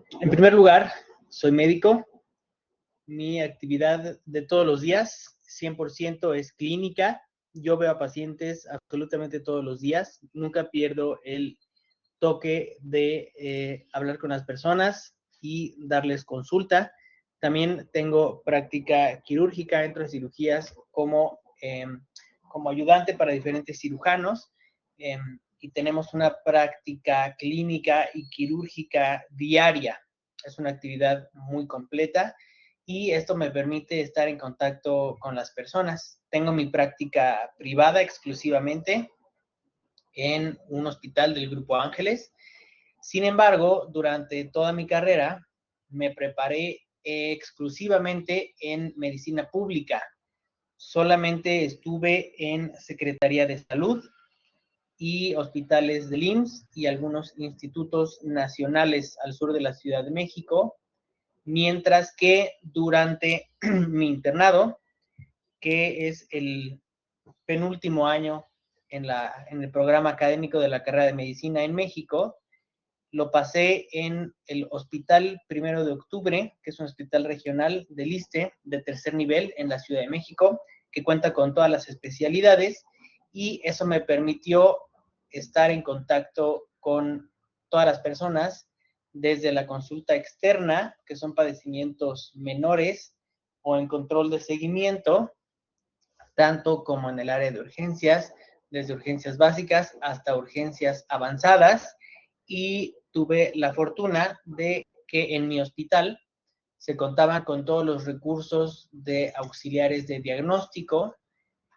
En primer lugar, soy médico. Mi actividad de todos los días, 100% es clínica. Yo veo a pacientes absolutamente todos los días. Nunca pierdo el toque de hablar con las personas y darles consulta. También tengo práctica quirúrgica, entro en cirugías como ayudante para diferentes cirujanos, y tenemos una práctica clínica y quirúrgica diaria. Es una actividad muy completa y esto me permite estar en contacto con las personas. Tengo mi práctica privada exclusivamente en un hospital del Grupo Ángeles. Sin embargo, durante toda mi carrera me preparé exclusivamente en medicina pública. Solamente estuve en Secretaría de Salud y hospitales del IMSS y algunos institutos nacionales al sur de la Ciudad de México, mientras que durante mi internado, que es el penúltimo año en el programa académico de la carrera de medicina en México, lo pasé en el Hospital Primero de Octubre, que es un hospital regional del ISSSTE de tercer nivel en la Ciudad de México, que cuenta con todas las especialidades, y eso me permitió estar en contacto con todas las personas, desde la consulta externa, que son padecimientos menores, o en control de seguimiento, tanto como en el área de urgencias, desde urgencias básicas hasta urgencias avanzadas, y tuve la fortuna de que en mi hospital se contaba con todos los recursos de auxiliares de diagnóstico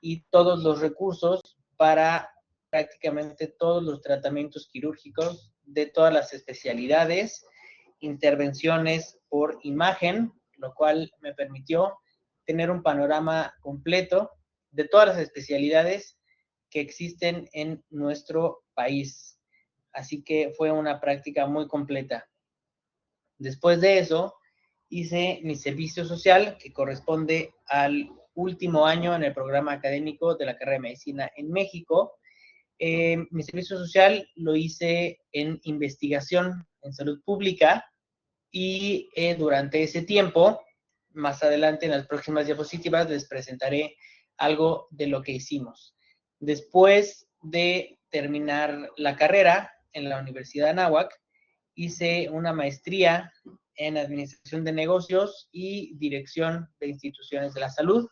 y todos los recursos para prácticamente todos los tratamientos quirúrgicos de todas las especialidades, intervenciones por imagen, lo cual me permitió tener un panorama completo de todas las especialidades que existen en nuestro país. Así que fue una práctica muy completa. Después de eso, hice mi servicio social, que corresponde al último año en el programa académico de la carrera de medicina en México. Mi servicio social lo hice en investigación en salud pública, y durante ese tiempo, más adelante en las próximas diapositivas, les presentaré algo de lo que hicimos. Después de terminar la carrera en la Universidad de Anáhuac, hice una maestría en Administración de Negocios y Dirección de Instituciones de la Salud.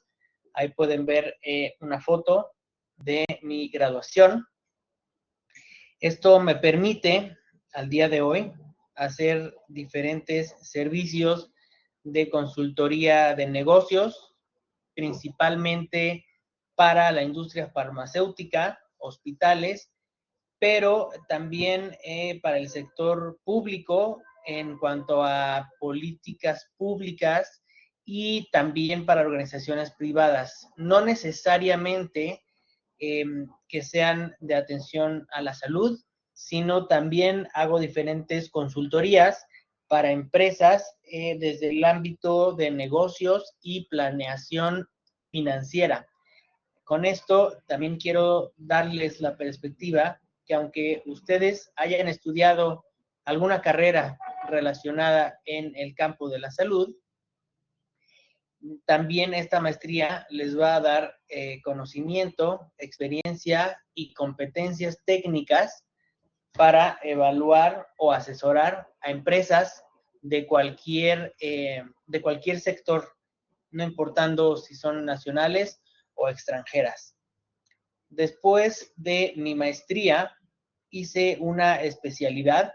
Ahí pueden ver una foto de mi graduación. Esto me permite, al día de hoy, hacer diferentes servicios de consultoría de negocios, principalmente para la industria farmacéutica, hospitales, pero también para el sector público en cuanto a políticas públicas, y también para organizaciones privadas. No necesariamente que sean de atención a la salud, sino también hago diferentes consultorías para empresas desde el ámbito de negocios y planeación financiera. Con esto también quiero darles la perspectiva que, aunque ustedes hayan estudiado alguna carrera relacionada en el campo de la salud, también esta maestría les va a dar conocimiento, experiencia y competencias técnicas para evaluar o asesorar a empresas de cualquier sector, no importando si son nacionales o extranjeras. Después de mi maestría, hice una especialidad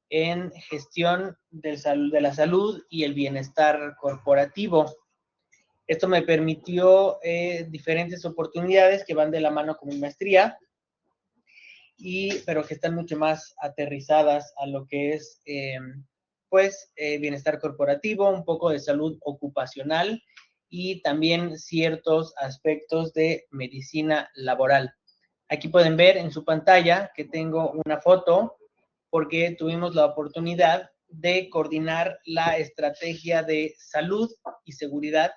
en gestión de la salud y el bienestar corporativo. Esto me permitió diferentes oportunidades que van de la mano con mi maestría, pero que están mucho más aterrizadas a lo que es bienestar corporativo, un poco de salud ocupacional y también ciertos aspectos de medicina laboral. Aquí pueden ver en su pantalla que tengo una foto porque tuvimos la oportunidad de coordinar la estrategia de salud y seguridad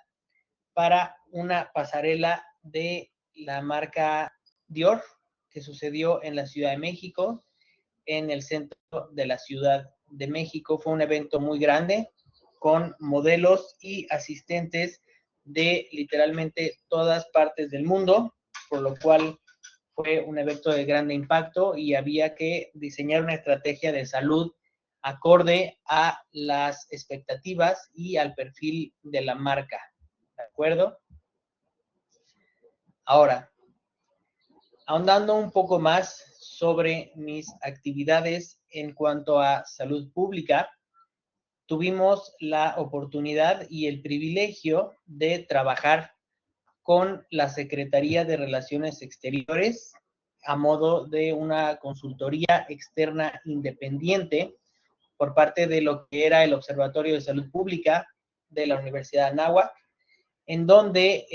para una pasarela de la marca Dior, que sucedió en la Ciudad de México, en el centro de la Ciudad de México fue un evento muy grande, con modelos y asistentes de literalmente todas partes del mundo, por lo cual fue un evento de grande impacto y había que diseñar una estrategia de salud acorde a las expectativas y al perfil de la marca. ¿De acuerdo? Ahora, ahondando un poco más sobre mis actividades en cuanto a salud pública, tuvimos la oportunidad y el privilegio de trabajar con la Secretaría de Relaciones Exteriores a modo de una consultoría externa independiente por parte de lo que era el Observatorio de Salud Pública de la Universidad de Anáhuac, en donde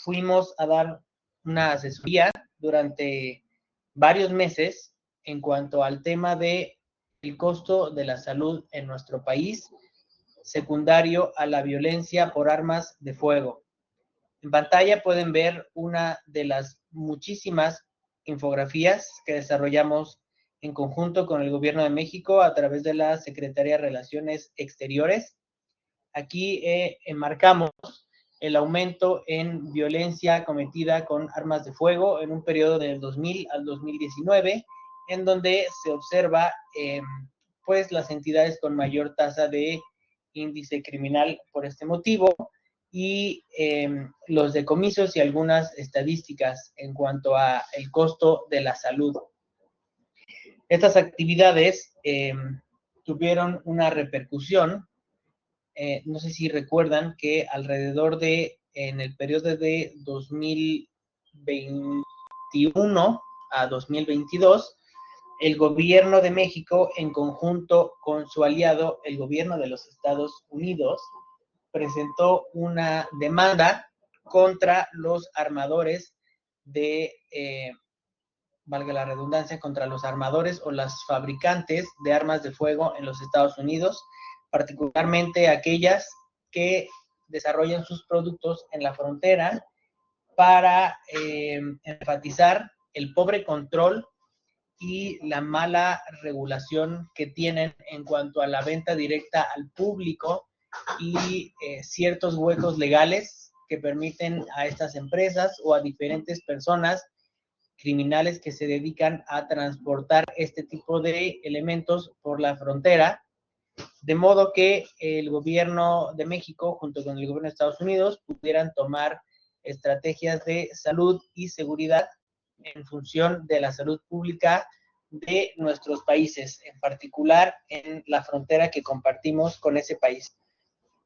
fuimos a dar una asesoría durante varios meses en cuanto al tema de el costo de la salud en nuestro país, secundario a la violencia por armas de fuego. En pantalla pueden ver una de las muchísimas infografías que desarrollamos en conjunto con el Gobierno de México a través de la Secretaría de Relaciones Exteriores. Aquí enmarcamos el aumento en violencia cometida con armas de fuego en un periodo del 2000 al 2019, en donde se observa pues las entidades con mayor tasa de índice criminal por este motivo y los decomisos y algunas estadísticas en cuanto a el costo de la salud. Estas actividades tuvieron una repercusión. No sé si recuerdan que alrededor de, en el periodo de 2021 a 2022, el gobierno de México, en conjunto con su aliado, el gobierno de los Estados Unidos, presentó una demanda contra los armadores de, valga la redundancia, contra los armadores o las fabricantes de armas de fuego en los Estados Unidos, particularmente aquellas que desarrollan sus productos en la frontera para enfatizar el pobre control y la mala regulación que tienen en cuanto a la venta directa al público y ciertos huecos legales que permiten a estas empresas o a diferentes personas criminales que se dedican a transportar este tipo de elementos por la frontera, de modo que el gobierno de México junto con el gobierno de Estados Unidos pudieran tomar estrategias de salud y seguridad en función de la salud pública de nuestros países, en particular en la frontera que compartimos con ese país.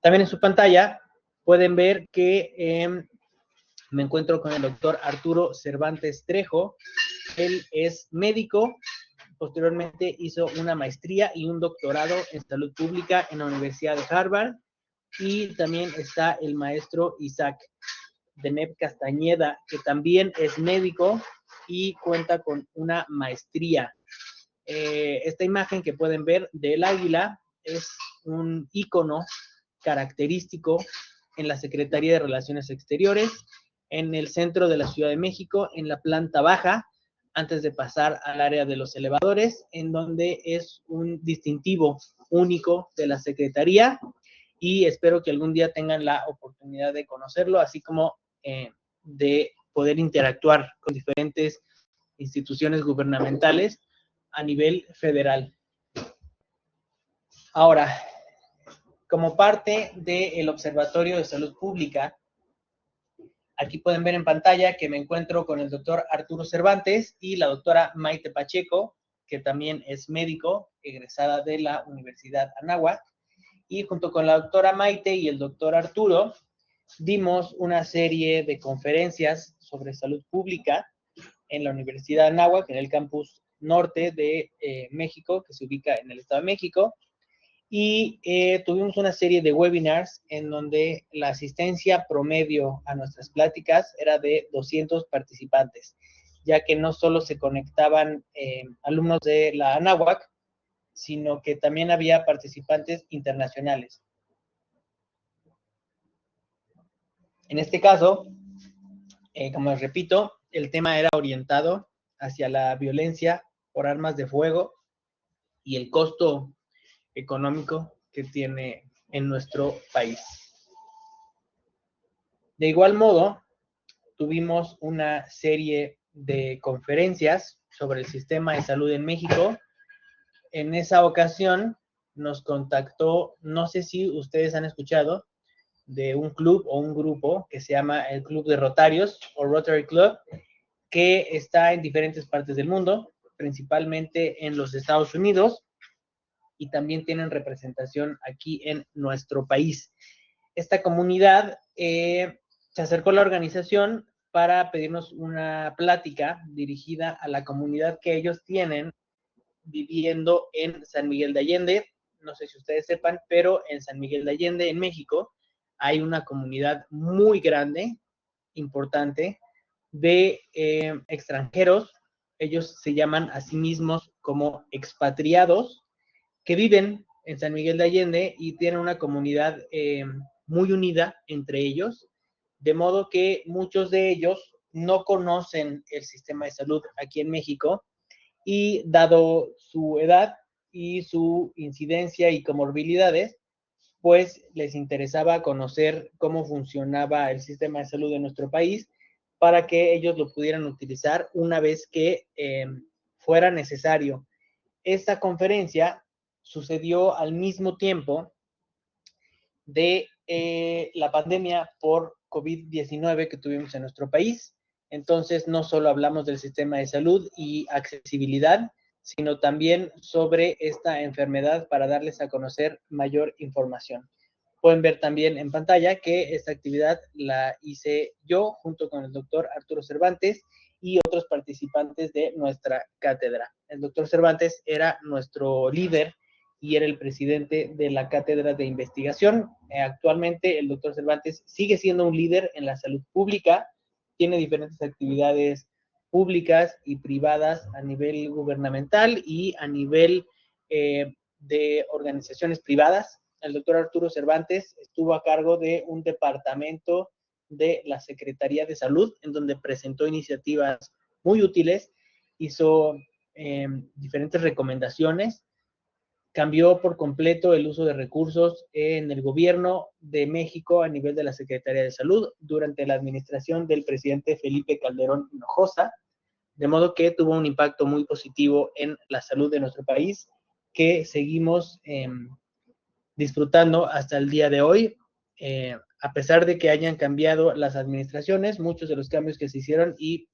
También en su pantalla pueden ver que me encuentro con el doctor Arturo Cervantes Trejo. Él es médico, posteriormente hizo una maestría y un doctorado en salud pública en la Universidad de Harvard, y también está el maestro Isaac Deneb Castañeda, que también es médico y cuenta con una maestría. Esta imagen que pueden ver del águila es un ícono característico en la Secretaría de Relaciones Exteriores, en el centro de la Ciudad de México, en la planta baja, antes de pasar al área de los elevadores, en donde es un distintivo único de la Secretaría, y espero que algún día tengan la oportunidad de conocerlo, así como de poder interactuar con diferentes instituciones gubernamentales a nivel federal. Ahora, como parte del Observatorio de Salud Pública, aquí pueden ver en pantalla que me encuentro con el doctor Arturo Cervantes y la doctora Maite Pacheco, que también es médico, egresada de la Universidad Anáhuac, y junto con la doctora Maite y el doctor Arturo, dimos una serie de conferencias sobre salud pública en la Universidad Anáhuac, en el campus norte de México, que se ubica en el Estado de México, y tuvimos una serie de webinars en donde la asistencia promedio a nuestras pláticas era de 200 participantes, ya que no solo se conectaban alumnos de la Anáhuac, sino que también había participantes internacionales. En este caso, como les repito, el tema era orientado hacia la violencia por armas de fuego y el costo económico que tiene en nuestro país. De igual modo, tuvimos una serie de conferencias sobre el sistema de salud en México. En esa ocasión nos contactó, no sé si ustedes han escuchado, de un club o un grupo que se llama el Club de Rotarios o Rotary Club, que está en diferentes partes del mundo, principalmente en los Estados Unidos, y también tienen representación aquí en nuestro país. Esta comunidad se acercó a la organización para pedirnos una plática dirigida a la comunidad que ellos tienen viviendo en San Miguel de Allende. No sé si ustedes sepan, pero en San Miguel de Allende, en México, hay una comunidad muy grande, importante, de extranjeros. Ellos se llaman a sí mismos como expatriados, que viven en San Miguel de Allende y tienen una comunidad muy unida entre ellos, de modo que muchos de ellos no conocen el sistema de salud aquí en México, y dado su edad y su incidencia y comorbilidades, pues les interesaba conocer cómo funcionaba el sistema de salud de nuestro país para que ellos lo pudieran utilizar una vez que fuera necesario. Esta conferencia sucedió al mismo tiempo de la pandemia por COVID-19 que tuvimos en nuestro país. Entonces, no solo hablamos del sistema de salud y accesibilidad, sino también sobre esta enfermedad para darles a conocer mayor información. Pueden ver también en pantalla que esta actividad la hice yo junto con el doctor Arturo Cervantes y otros participantes de nuestra cátedra. El doctor Cervantes era nuestro líder y era el presidente de la cátedra de investigación. Actualmente el doctor Cervantes sigue siendo un líder en la salud pública, tiene diferentes actividades públicas y privadas a nivel gubernamental y a nivel de organizaciones privadas. El doctor Arturo Cervantes estuvo a cargo de un departamento de la Secretaría de Salud, en donde presentó iniciativas muy útiles, hizo diferentes recomendaciones, cambió por completo el uso de recursos en el gobierno de México a nivel de la Secretaría de Salud durante la administración del presidente Felipe Calderón Hinojosa, de modo que tuvo un impacto muy positivo en la salud de nuestro país, que seguimos disfrutando hasta el día de hoy. A pesar de que hayan cambiado las administraciones, muchos de los cambios que se hicieron y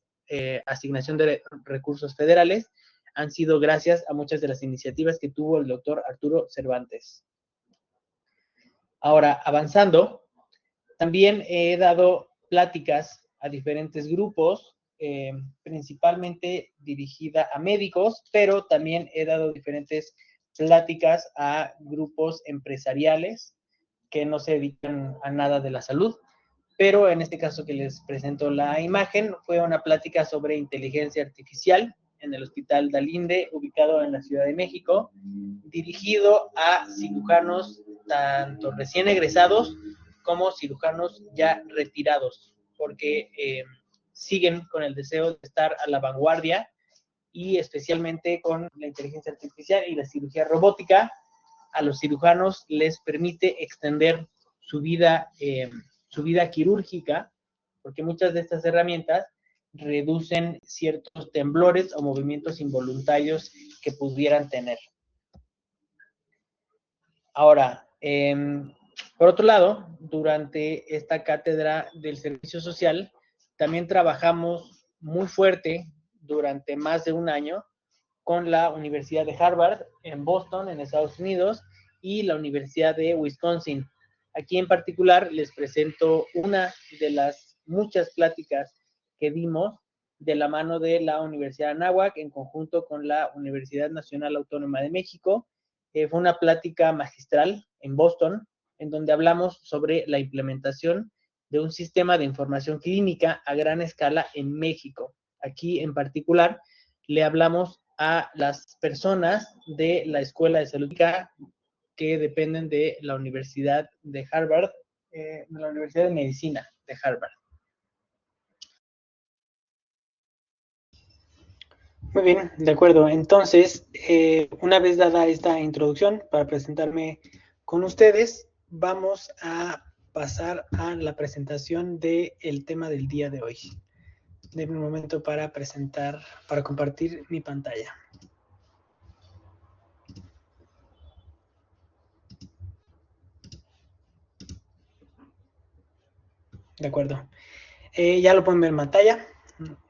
asignación de recursos federales han sido gracias a muchas de las iniciativas que tuvo el doctor Arturo Cervantes. Ahora, avanzando, también he dado pláticas a diferentes grupos, principalmente dirigida a médicos, pero también he dado diferentes pláticas a grupos empresariales que no se dedican a nada de la salud. Pero en este caso que les presento la imagen, fue una plática sobre inteligencia artificial en el Hospital Dalinde, ubicado en la Ciudad de México, dirigido a cirujanos tanto recién egresados como cirujanos ya retirados, porque siguen con el deseo de estar a la vanguardia y especialmente con la inteligencia artificial y la cirugía robótica. A los cirujanos les permite extender su vida quirúrgica, porque muchas de estas herramientas reducen ciertos temblores o movimientos involuntarios que pudieran tener. Ahora, por otro lado, durante esta cátedra del servicio social, también trabajamos muy fuerte durante más de un año con la Universidad de Harvard en Boston, en Estados Unidos, y la Universidad de Wisconsin. Aquí en particular les presento una de las muchas pláticas que dimos de la mano de la Universidad de Anáhuac en conjunto con la Universidad Nacional Autónoma de México. Fue una plática magistral en Boston, en donde hablamos sobre la implementación de un sistema de información clínica a gran escala en México. Aquí en particular le hablamos a las personas de la Escuela de Salud que dependen de la Universidad de Harvard, de la Universidad de Medicina de Harvard. Muy bien, de acuerdo. Entonces, una vez dada esta introducción para presentarme con ustedes, vamos a pasar a la presentación del tema del día de hoy. Denme un momento para presentar, para compartir mi pantalla. De acuerdo. Ya lo pueden ver en pantalla.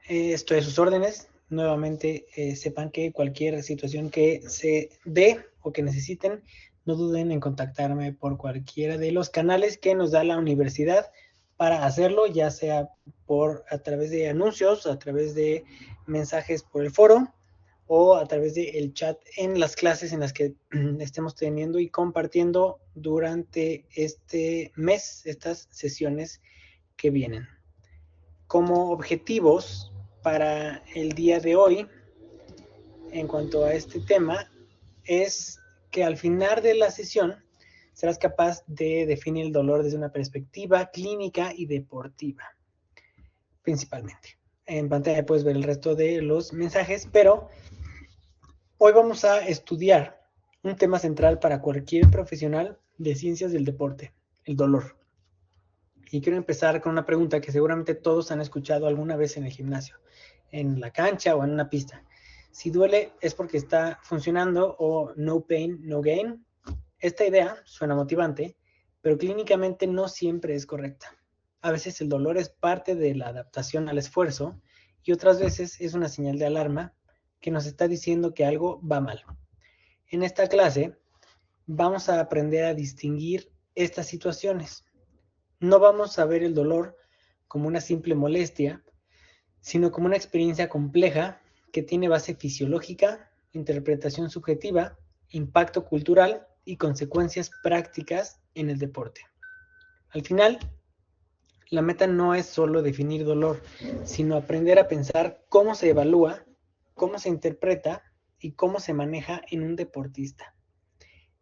Estoy a sus órdenes. Nuevamente, sepan que cualquier situación que se dé o que necesiten, no duden en contactarme por cualquiera de los canales que nos da la universidad para hacerlo, ya sea a través de anuncios, a través de mensajes por el foro o a través del chat en las clases en las que estemos teniendo y compartiendo durante este mes, estas sesiones que vienen. Como objetivos para el día de hoy, en cuanto a este tema, es que al final de la sesión serás capaz de definir el dolor desde una perspectiva clínica y deportiva, principalmente. En pantalla puedes ver el resto de los mensajes, pero hoy vamos a estudiar un tema central para cualquier profesional de ciencias del deporte, el dolor. Y quiero empezar con una pregunta que seguramente todos han escuchado alguna vez en el gimnasio, en la cancha o en una pista. Si duele es porque está funcionando o no pain, no gain. Esta idea suena motivante, pero clínicamente no siempre es correcta. A veces el dolor es parte de la adaptación al esfuerzo y otras veces es una señal de alarma que nos está diciendo que algo va mal. En esta clase vamos a aprender a distinguir estas situaciones. No vamos a ver el dolor como una simple molestia, sino como una experiencia compleja que tiene base fisiológica, interpretación subjetiva, impacto cultural y consecuencias prácticas en el deporte. Al final, la meta no es solo definir dolor, sino aprender a pensar cómo se evalúa, cómo se interpreta y cómo se maneja en un deportista.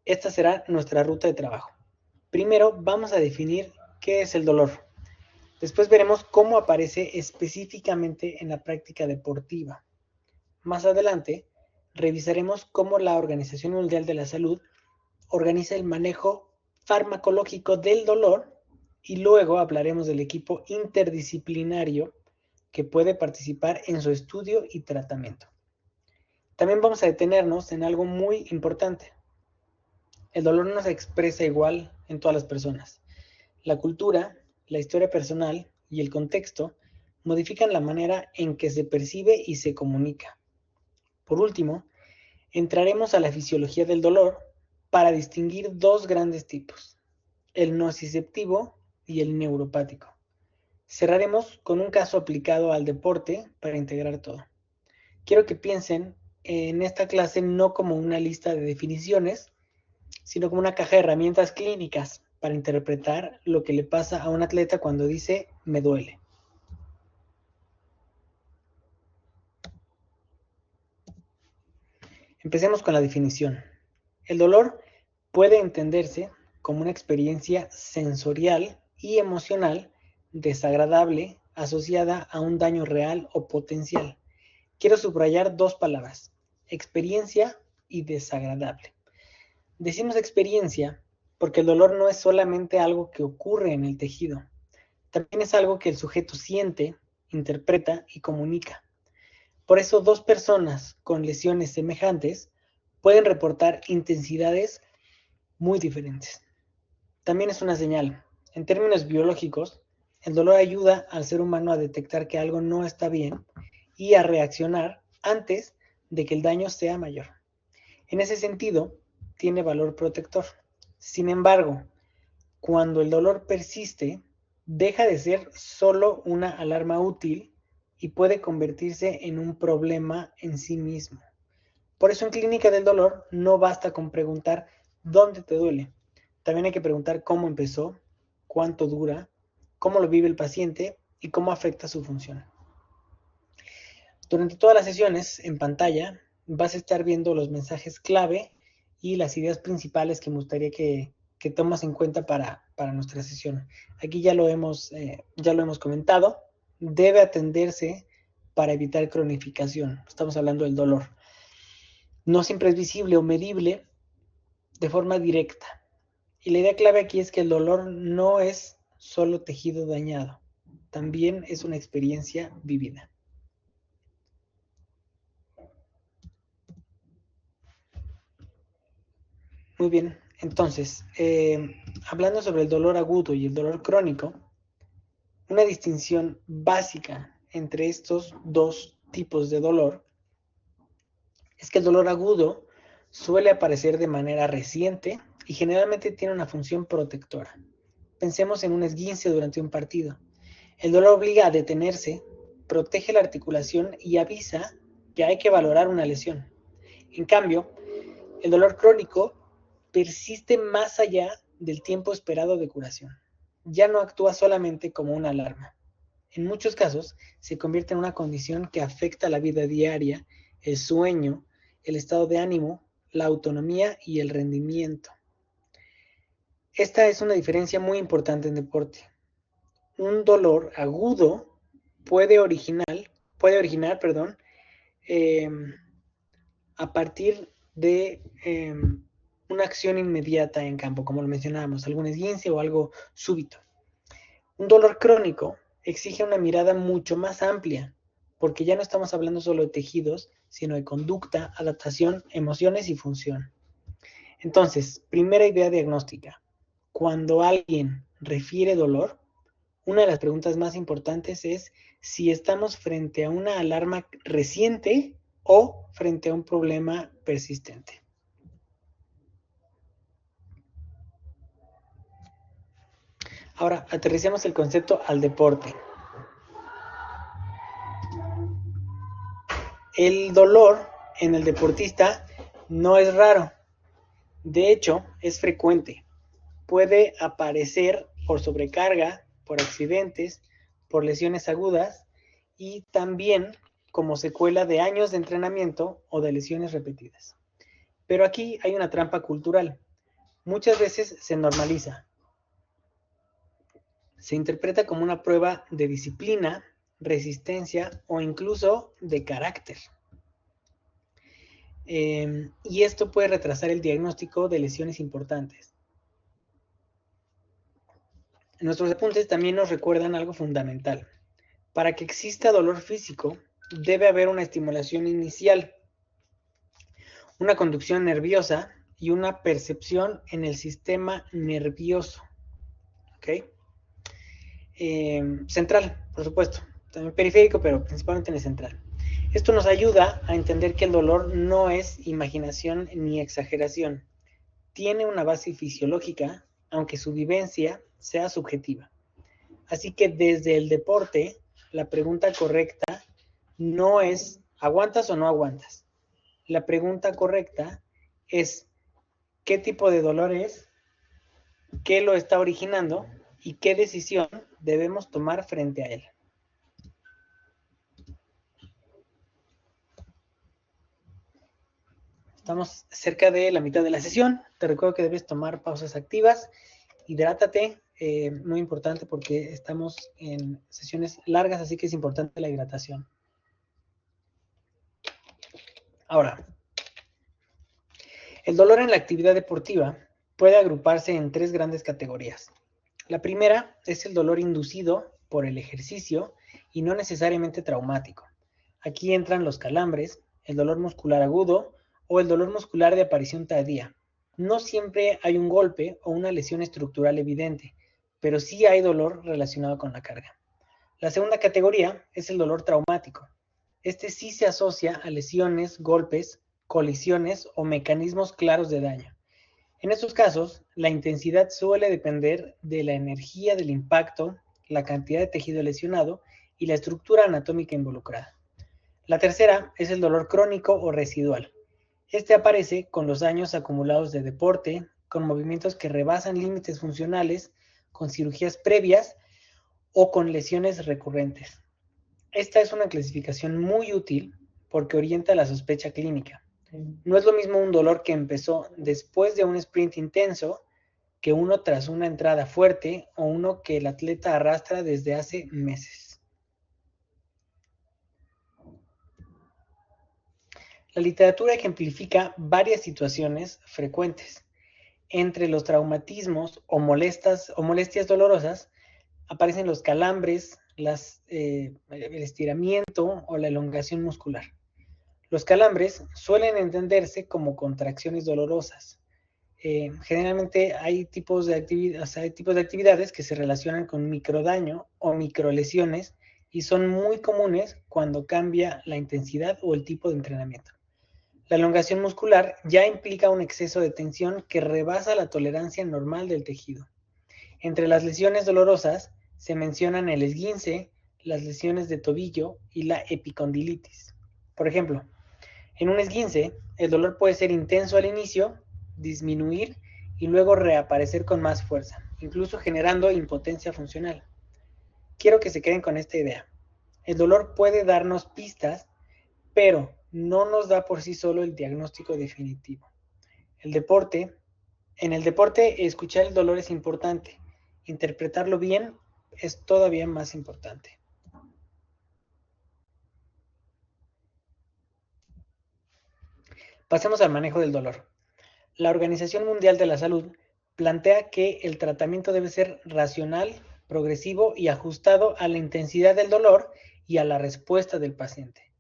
Esta será nuestra ruta de trabajo. Primero vamos a definir qué es el dolor. Después veremos cómo aparece específicamente en la práctica deportiva. Más adelante, revisaremos cómo la Organización Mundial de la Salud organiza el manejo farmacológico del dolor y luego hablaremos del equipo interdisciplinario que puede participar en su estudio y tratamiento. También vamos a detenernos en algo muy importante. El dolor no se expresa igual en todas las personas. La cultura, la historia personal y el contexto modifican la manera en que se percibe y se comunica. Por último, entraremos a la fisiología del dolor para distinguir dos grandes tipos, el nociceptivo y el neuropático. Cerraremos con un caso aplicado al deporte para integrar todo. Quiero que piensen en esta clase no como una lista de definiciones, sino como una caja de herramientas clínicas para interpretar lo que le pasa a un atleta cuando dice me duele. Empecemos con la definición. El dolor puede entenderse como una experiencia sensorial y emocional desagradable asociada a un daño real o potencial. Quiero subrayar dos palabras, experiencia y desagradable. Decimos experiencia porque el dolor no es solamente algo que ocurre en el tejido, también es algo que el sujeto siente, interpreta y comunica. Por eso dos personas con lesiones semejantes pueden reportar intensidades muy diferentes. También es una señal. En términos biológicos, el dolor ayuda al ser humano a detectar que algo no está bien y a reaccionar antes de que el daño sea mayor. En ese sentido, tiene valor protector. Sin embargo, cuando el dolor persiste, deja de ser solo una alarma útil y puede convertirse en un problema en sí mismo. Por eso en clínica del dolor no basta con preguntar dónde te duele. También hay que preguntar cómo empezó, cuánto dura, cómo lo vive el paciente y cómo afecta su función. Durante todas las sesiones en pantalla vas a estar viendo los mensajes clave y las ideas principales que me gustaría que tomas en cuenta para nuestra sesión. Aquí ya lo hemos comentado. Debe atenderse para evitar cronificación. Estamos hablando del dolor. No siempre es visible o medible de forma directa. Y la idea clave aquí es que el dolor no es solo tejido dañado, también es una experiencia vivida. Muy bien, entonces, hablando sobre el dolor agudo y el dolor crónico, una distinción básica entre estos dos tipos de dolor es que el dolor agudo suele aparecer de manera reciente y generalmente tiene una función protectora. Pensemos en un esguince durante un partido. El dolor obliga a detenerse, protege la articulación y avisa que hay que valorar una lesión. En cambio, el dolor crónico persiste más allá del tiempo esperado de curación. Ya no actúa solamente como una alarma. En muchos casos, se convierte en una condición que afecta la vida diaria, el sueño, el estado de ánimo, la autonomía y el rendimiento. Esta es una diferencia muy importante en deporte. Un dolor agudo puede originar, eh, a partir de una acción inmediata en campo, como lo mencionábamos, algún esguince o algo súbito. Un dolor crónico exige una mirada mucho más amplia, porque ya no estamos hablando solo de tejidos, sino de conducta, adaptación, emociones y función. Entonces, primera idea diagnóstica. Cuando alguien refiere dolor, una de las preguntas más importantes es si estamos frente a una alarma reciente o frente a un problema persistente. Ahora, aterricemos el concepto al deporte. El dolor en el deportista no es raro. De hecho, es frecuente. Puede aparecer por sobrecarga, por accidentes, por lesiones agudas y también como secuela de años de entrenamiento o de lesiones repetidas. Pero aquí hay una trampa cultural. Muchas veces se normaliza. Se interpreta como una prueba de disciplina, resistencia o incluso de carácter. Y esto puede retrasar el diagnóstico de lesiones importantes. Nuestros apuntes también nos recuerdan algo fundamental. Para que exista dolor físico, debe haber una estimulación inicial, una conducción nerviosa y una percepción en el sistema nervioso. ¿Okay? Central, por supuesto, también periférico, pero principalmente en el central. Esto nos ayuda a entender que el dolor no es imaginación ni exageración. Tiene una base fisiológica, aunque su vivencia sea subjetiva. Así que desde el deporte, la pregunta correcta no es ¿aguantas o no aguantas? La pregunta correcta es ¿qué tipo de dolor es? ¿Qué lo está originando? ¿Y qué decisión debemos tomar frente a él? Estamos cerca de la mitad de la sesión. Te recuerdo que debes tomar pausas activas. Hidrátate, muy importante porque estamos en sesiones largas, así que es importante la hidratación. Ahora, el dolor en la actividad deportiva puede agruparse en tres grandes categorías. La primera es el dolor inducido por el ejercicio y no necesariamente traumático. Aquí entran los calambres, el dolor muscular agudo o el dolor muscular de aparición tardía. No siempre hay un golpe o una lesión estructural evidente, pero sí hay dolor relacionado con la carga. La segunda categoría es el dolor traumático. Este sí se asocia a lesiones, golpes, colisiones o mecanismos claros de daño. En estos casos, la intensidad suele depender de la energía del impacto, la cantidad de tejido lesionado y la estructura anatómica involucrada. La tercera es el dolor crónico o residual. Este aparece con los daños acumulados de deporte, con movimientos que rebasan límites funcionales, con cirugías previas o con lesiones recurrentes. Esta es una clasificación muy útil porque orienta la sospecha clínica. No es lo mismo un dolor que empezó después de un sprint intenso que uno tras una entrada fuerte o uno que el atleta arrastra desde hace meses. La literatura ejemplifica varias situaciones frecuentes. Entre los traumatismos o molestias dolorosas aparecen los calambres, el estiramiento o la elongación muscular. Los calambres suelen entenderse como contracciones dolorosas. Generalmente hay tipos de actividades que se relacionan con microdaño o microlesiones y son muy comunes cuando cambia la intensidad o el tipo de entrenamiento. La elongación muscular ya implica un exceso de tensión que rebasa la tolerancia normal del tejido. Entre las lesiones dolorosas se mencionan el esguince, las lesiones de tobillo y la epicondilitis. Por ejemplo, en un esguince, el dolor puede ser intenso al inicio, disminuir y luego reaparecer con más fuerza, incluso generando impotencia funcional. Quiero que se queden con esta idea. El dolor puede darnos pistas, pero no nos da por sí solo el diagnóstico definitivo. En el deporte, escuchar el dolor es importante. Interpretarlo bien es todavía más importante. Pasemos al manejo del dolor. La Organización Mundial de la Salud plantea que el tratamiento debe ser racional, progresivo y ajustado a la intensidad del dolor y a la respuesta del paciente.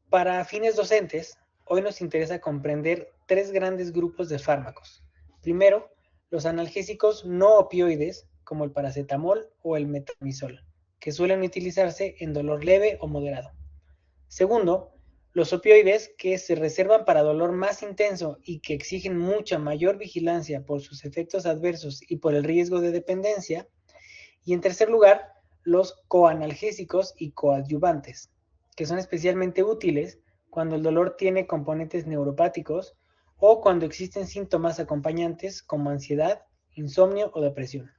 Para fines docentes, hoy nos interesa comprender tres grandes grupos de fármacos. Primero, los analgésicos no opioides, como el paracetamol o el metamizol, que suelen utilizarse en dolor leve o moderado. Segundo, los opioides que se reservan para dolor más intenso y que exigen mucha mayor vigilancia por sus efectos adversos y por el riesgo de dependencia. Y en tercer lugar, los coanalgésicos y coadyuvantes, que son especialmente útiles cuando el dolor tiene componentes neuropáticos o cuando existen síntomas acompañantes como ansiedad, insomnio o depresión.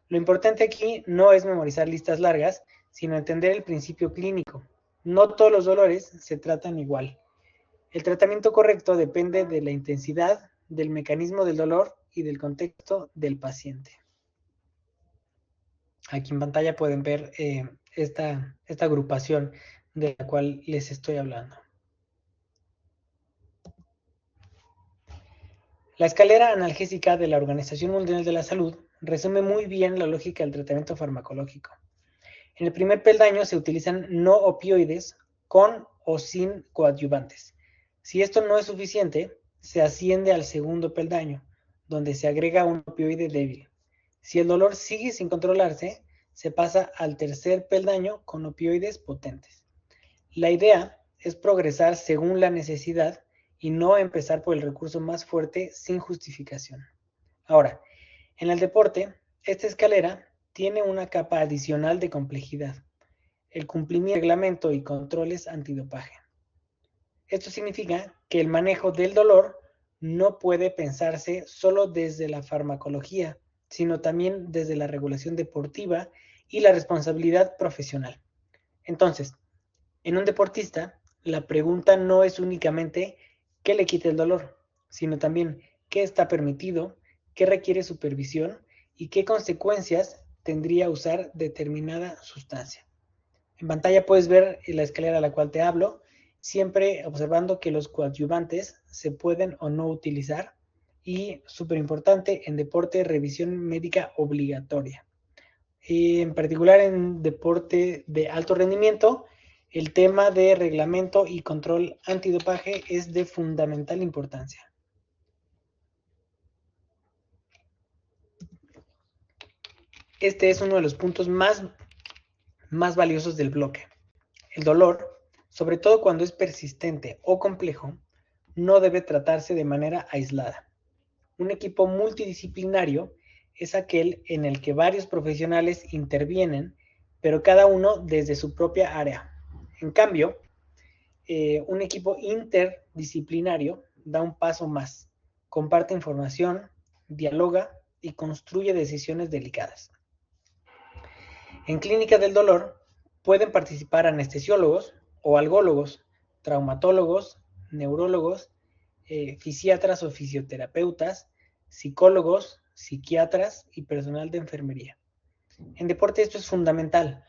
Lo importante aquí no es memorizar listas largas, sino entender el principio clínico. No todos los dolores se tratan igual. El tratamiento correcto depende de la intensidad, del mecanismo del dolor y del contexto del paciente. Aquí en pantalla pueden ver esta agrupación de la cual les estoy hablando. La escalera analgésica de la Organización Mundial de la Salud resume muy bien la lógica del tratamiento farmacológico. En el primer peldaño se utilizan no opioides con o sin coadyuvantes. Si esto no es suficiente, se asciende al segundo peldaño, donde se agrega un opioide débil. Si el dolor sigue sin controlarse, se pasa al tercer peldaño con opioides potentes. La idea es progresar según la necesidad y no empezar por el recurso más fuerte sin justificación. Ahora, en el deporte, esta escalera tiene una capa adicional de complejidad: el cumplimiento del reglamento y controles antidopaje. Esto significa que el manejo del dolor no puede pensarse solo desde la farmacología, sino también desde la regulación deportiva y la responsabilidad profesional. Entonces, en un deportista, la pregunta no es únicamente qué le quita el dolor, sino también qué está permitido, qué requiere supervisión y qué consecuencias tendría usar determinada sustancia. En pantalla puedes ver la escalera a la cual te hablo, siempre observando que los coadyuvantes se pueden o no utilizar y, súper importante, en deporte, revisión médica obligatoria. En particular en deporte de alto rendimiento, el tema de reglamento y control antidopaje es de fundamental importancia. Este es uno de los puntos más valiosos del bloque. El dolor, sobre todo cuando es persistente o complejo, no debe tratarse de manera aislada. Un equipo multidisciplinario es aquel en el que varios profesionales intervienen, pero cada uno desde su propia área. En cambio, un equipo interdisciplinario da un paso más, comparte información, dialoga y construye decisiones delicadas. En clínica del dolor pueden participar anestesiólogos o algólogos, traumatólogos, neurólogos, fisiatras o fisioterapeutas, psicólogos, psiquiatras y personal de enfermería. En deporte esto es fundamental.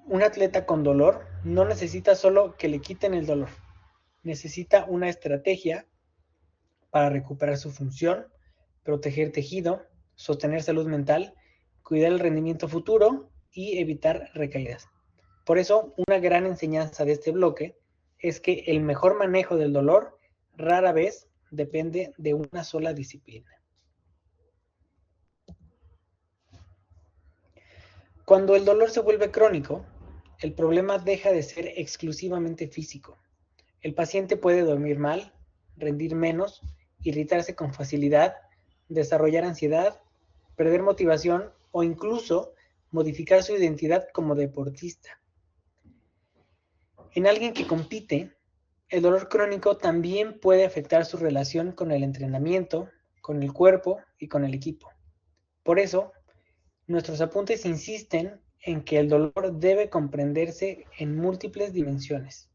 Un atleta con dolor no necesita solo que le quiten el dolor, necesita una estrategia para recuperar su función, proteger tejido, sostener salud mental, cuidar el rendimiento futuro y evitar recaídas. Por eso, una gran enseñanza de este bloque es que el mejor manejo del dolor rara vez depende de una sola disciplina. Cuando el dolor se vuelve crónico, el problema deja de ser exclusivamente físico. El paciente puede dormir mal, rendir menos, irritarse con facilidad, desarrollar ansiedad, perder motivación o incluso modificar su identidad como deportista. En alguien que compite, el dolor crónico también puede afectar su relación con el entrenamiento, con el cuerpo y con el equipo. Por eso, nuestros apuntes insisten en que el dolor debe comprenderse en múltiples dimensiones: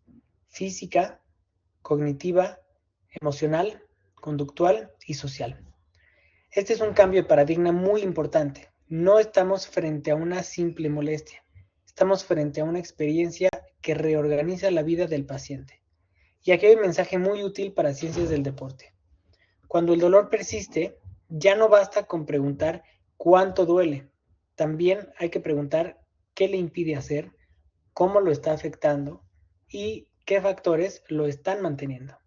física, cognitiva, emocional, conductual y social. Este es un cambio de paradigma muy importante. No estamos frente a una simple molestia, estamos frente a una experiencia que reorganiza la vida del paciente. Y aquí hay un mensaje muy útil para ciencias del deporte. Cuando el dolor persiste, ya no basta con preguntar cuánto duele. También hay que preguntar qué le impide hacer, cómo lo está afectando y qué factores lo están manteniendo.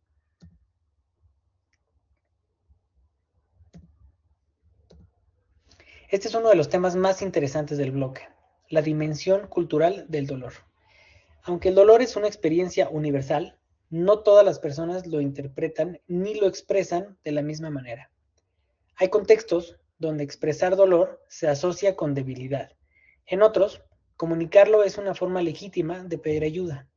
Este es uno de los temas más interesantes del bloque, la dimensión cultural del dolor. Aunque el dolor es una experiencia universal, no todas las personas lo interpretan ni lo expresan de la misma manera. Hay contextos donde expresar dolor se asocia con debilidad. En otros, comunicarlo es una forma legítima de pedir ayuda.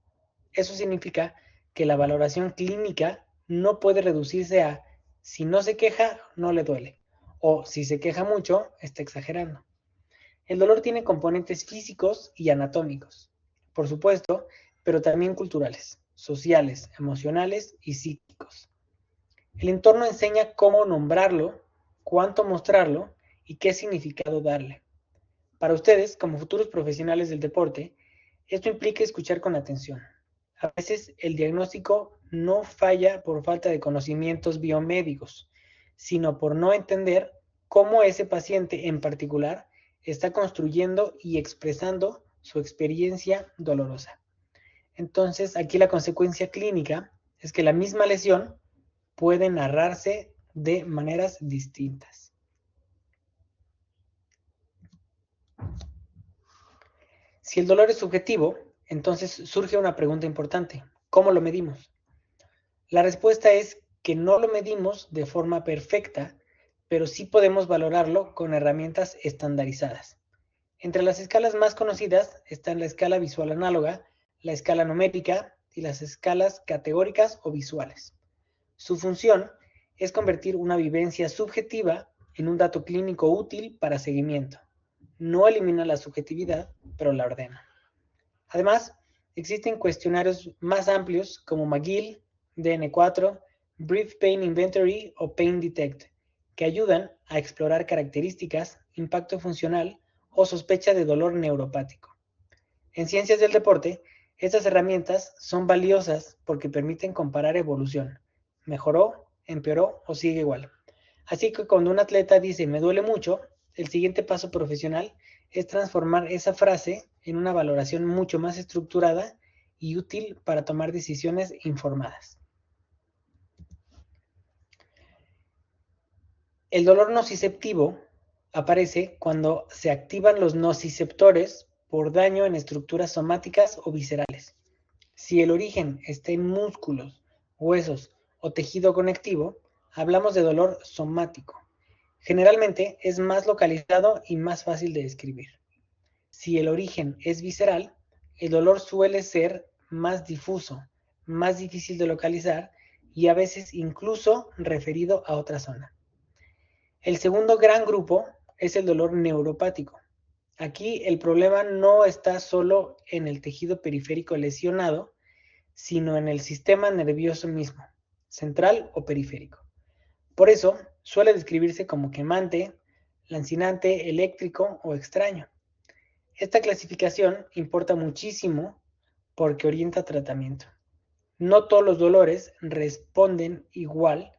Eso significa que la valoración clínica no puede reducirse a si no se queja, no le duele, o si se queja mucho, está exagerando. El dolor tiene componentes físicos y anatómicos, por supuesto, pero también culturales, sociales, emocionales y psíquicos. El entorno enseña cómo nombrarlo, cuánto mostrarlo y qué significado darle. Para ustedes, como futuros profesionales del deporte, esto implica escuchar con atención. A veces el diagnóstico no falla por falta de conocimientos biomédicos, sino por no entender cómo ese paciente en particular está construyendo y expresando su experiencia dolorosa. Entonces, aquí la consecuencia clínica es que la misma lesión puede narrarse de maneras distintas. Si el dolor es subjetivo, entonces surge una pregunta importante: ¿cómo lo medimos? La respuesta es que no lo medimos de forma perfecta, pero sí podemos valorarlo con herramientas estandarizadas. Entre las escalas más conocidas están la escala visual análoga, la escala numérica y las escalas categóricas o visuales. Su función es convertir una vivencia subjetiva en un dato clínico útil para seguimiento. No elimina la subjetividad, pero la ordena. Además, existen cuestionarios más amplios como McGill, DN4, Brief Pain Inventory o Pain Detect, que ayudan a explorar características, impacto funcional o sospecha de dolor neuropático. En ciencias del deporte, estas herramientas son valiosas porque permiten comparar evolución. ¿Mejoró, empeoró o sigue igual? Así que cuando un atleta dice "me duele mucho", el siguiente paso profesional es transformar esa frase en una valoración mucho más estructurada y útil para tomar decisiones informadas. El dolor nociceptivo aparece cuando se activan los nociceptores por daño en estructuras somáticas o viscerales. Si el origen está en músculos, huesos o tejido conectivo, hablamos de dolor somático. Generalmente es más localizado y más fácil de describir. Si el origen es visceral, el dolor suele ser más difuso, más difícil de localizar y a veces incluso referido a otra zona. El segundo gran grupo es el dolor neuropático. Aquí el problema no está solo en el tejido periférico lesionado, sino en el sistema nervioso mismo, central o periférico. Por eso suele describirse como quemante, lancinante, eléctrico o extraño. Esta clasificación importa muchísimo porque orienta tratamiento. No todos los dolores responden igual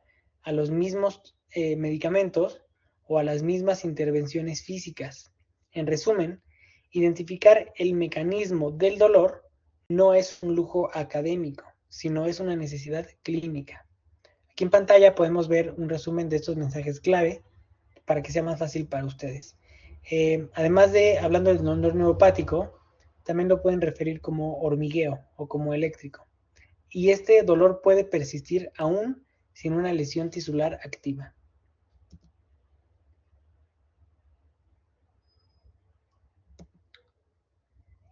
a los mismos medicamentos o a las mismas intervenciones físicas. En resumen, identificar el mecanismo del dolor no es un lujo académico, sino es una necesidad clínica. Aquí en pantalla podemos ver un resumen de estos mensajes clave para que sea más fácil para ustedes. Además de hablando del dolor neuropático, también lo pueden referir como hormigueo o como eléctrico. Y este dolor puede persistir aún sin una lesión tisular activa.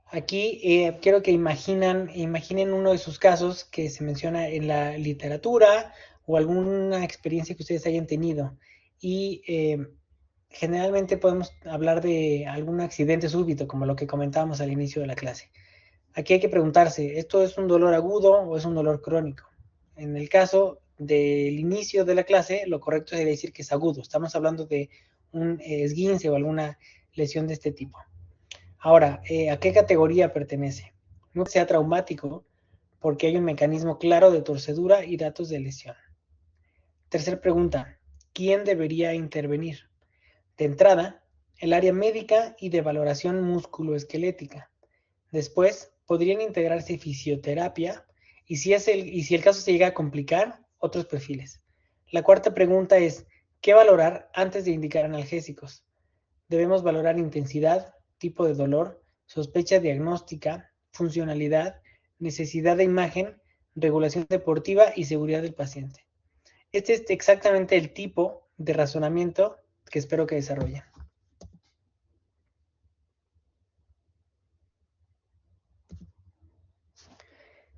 Aquí quiero que imaginen uno de sus casos que se menciona en la literatura o alguna experiencia que ustedes hayan tenido. Y generalmente podemos hablar de algún accidente súbito, como lo que comentábamos al inicio de la clase. Aquí hay que preguntarse, ¿esto es un dolor agudo o es un dolor crónico? En el caso del inicio de la clase, lo correcto sería decir que es agudo. Estamos hablando de un esguince o alguna lesión de este tipo. Ahora, ¿a qué categoría pertenece? No sea traumático porque hay un mecanismo claro de torcedura y datos de lesión. Tercer pregunta, ¿quién debería intervenir? De entrada, el área médica y de valoración musculoesquelética. Después, podrían integrarse fisioterapia y si el caso se llega a complicar, otros perfiles. La cuarta pregunta es, ¿qué valorar antes de indicar analgésicos? Debemos valorar intensidad, tipo de dolor, sospecha diagnóstica, funcionalidad, necesidad de imagen, regulación deportiva y seguridad del paciente. Este es exactamente el tipo de razonamiento que espero que desarrollen.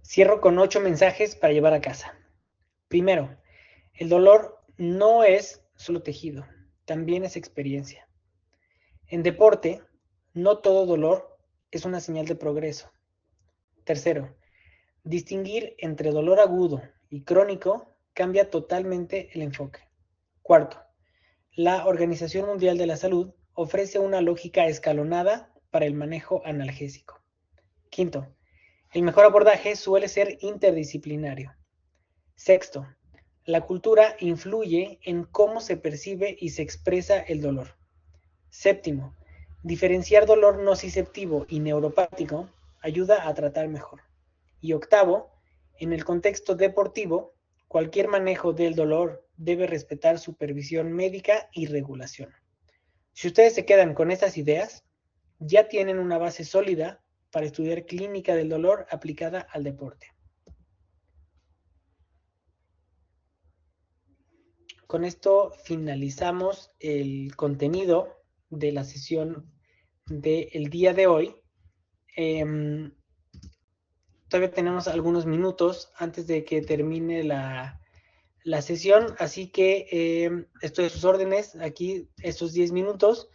Cierro con 8 mensajes para llevar a casa. Primero, el dolor no es solo tejido, también es experiencia. En deporte, no todo dolor es una señal de progreso. Tercero, distinguir entre dolor agudo y crónico cambia totalmente el enfoque. Cuarto, la Organización Mundial de la Salud ofrece una lógica escalonada para el manejo analgésico. Quinto, el mejor abordaje suele ser interdisciplinario. Sexto, la cultura influye en cómo se percibe y se expresa el dolor. Séptimo, diferenciar dolor nociceptivo y neuropático ayuda a tratar mejor. Y octavo, en el contexto deportivo, cualquier manejo del dolor debe respetar supervisión médica y regulación. Si ustedes se quedan con estas ideas, ya tienen una base sólida para estudiar clínica del dolor aplicada al deporte. Con esto finalizamos el contenido de la sesión del día de hoy. Todavía tenemos algunos minutos antes de que termine la sesión, así que estoy a sus órdenes. Aquí estos 10 minutos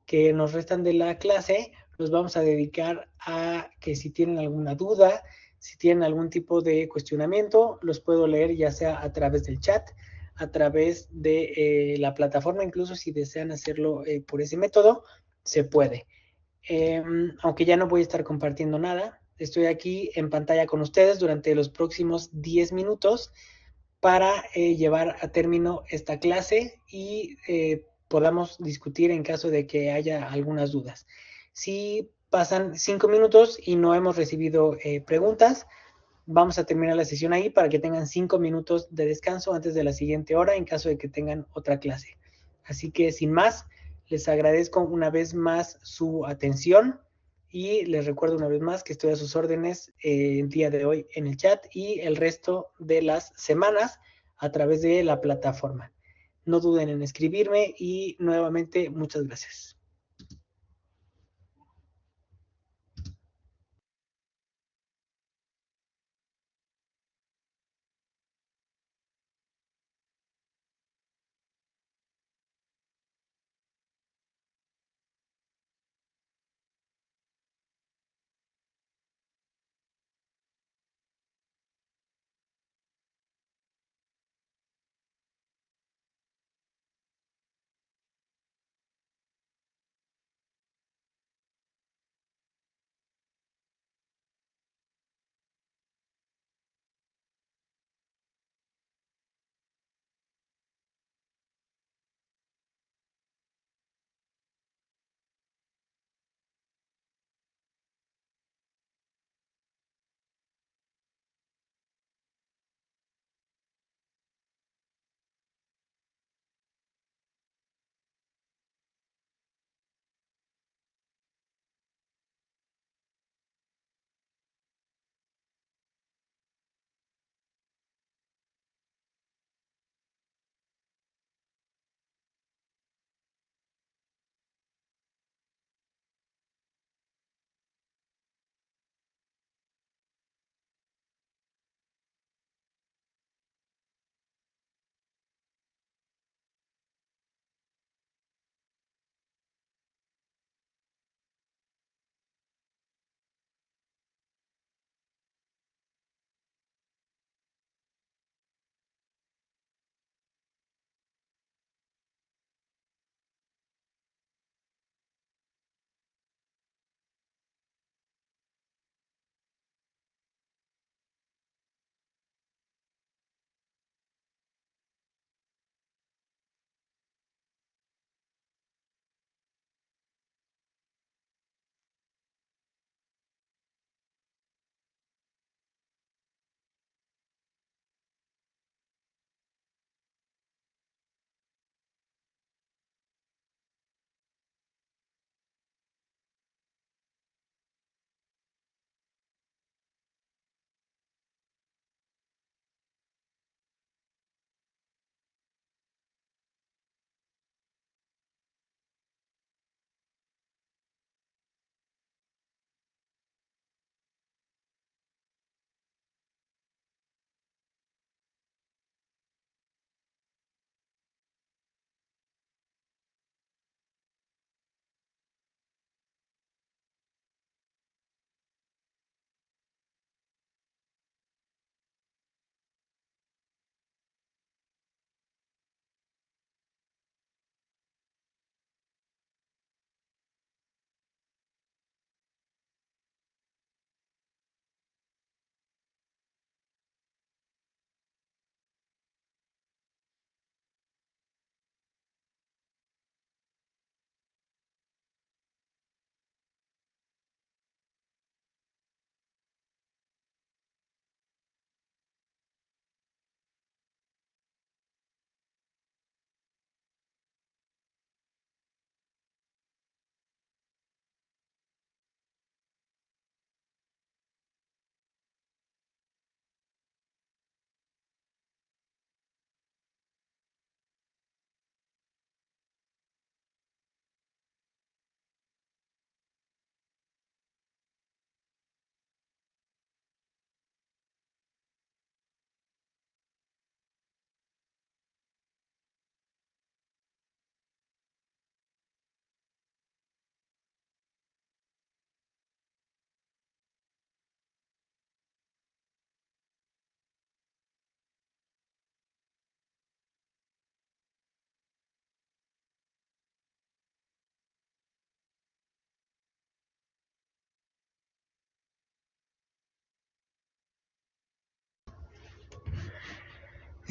que nos restan de la clase los vamos a dedicar a que si tienen alguna duda, si tienen algún tipo de cuestionamiento, los puedo leer ya sea a través del chat, a través de la plataforma, incluso si desean hacerlo por ese método, se puede. Aunque ya no voy a estar compartiendo nada, estoy aquí en pantalla con ustedes durante los próximos 10 minutos para llevar a término esta clase y podamos discutir en caso de que haya algunas dudas. Si pasan 5 minutos y no hemos recibido preguntas, vamos a terminar la sesión ahí para que tengan 5 minutos de descanso antes de la siguiente hora en caso de que tengan otra clase. Así que sin más, les agradezco una vez más su atención y les recuerdo una vez más que estoy a sus órdenes el día de hoy en el chat y el resto de las semanas a través de la plataforma. No duden en escribirme y nuevamente muchas gracias.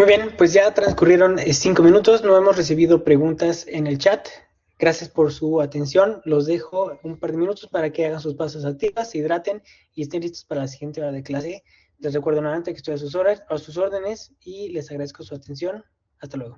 Muy bien, pues ya transcurrieron 5 minutos, no hemos recibido preguntas en el chat. Gracias por su atención. Los dejo un par de minutos para que hagan sus pausas activas, se hidraten y estén listos para la siguiente hora de clase. Les recuerdo nuevamente que estoy a sus órdenes y les agradezco su atención. Hasta luego.